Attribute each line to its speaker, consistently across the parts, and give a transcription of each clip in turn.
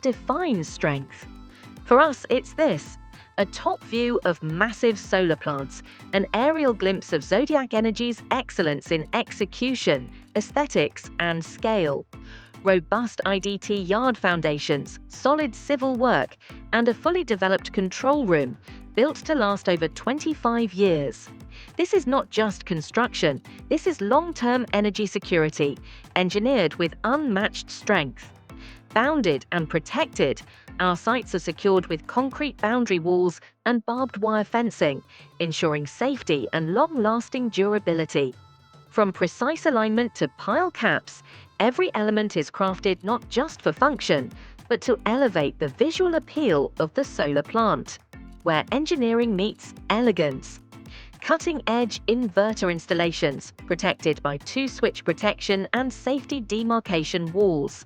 Speaker 1: defines strength? For us, it's this: a top view of massive solar plants, an aerial glimpse of Zodiac Energy's excellence in execution, aesthetics, and scale. Robust IDT yard foundations, solid civil work, and a fully developed control room built to last over 25 years. This is not just construction, this is long-term energy security, engineered with unmatched strength. Bounded and protected, our sites are secured with concrete boundary walls and barbed wire fencing, ensuring safety and long-lasting durability. From precise alignment to pile caps, every element is crafted not just for function, but to elevate the visual appeal of the solar plant, where engineering meets elegance. Cutting-edge inverter installations, protected by 2-switch protection and safety demarcation walls,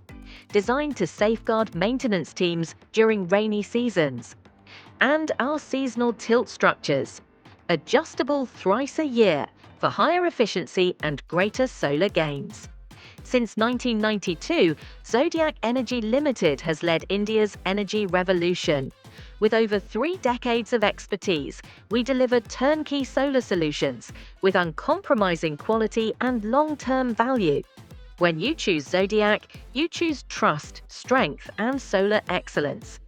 Speaker 1: designed to safeguard maintenance teams during rainy seasons. And our seasonal tilt structures, adjustable thrice a year for higher efficiency and greater solar gains. Since 1992, Zodiac Energy Limited has led India's energy revolution. With over 3 decades of expertise, we deliver turnkey solar solutions with uncompromising quality and long-term value. When you choose Zodiac, you choose trust, strength, and solar excellence.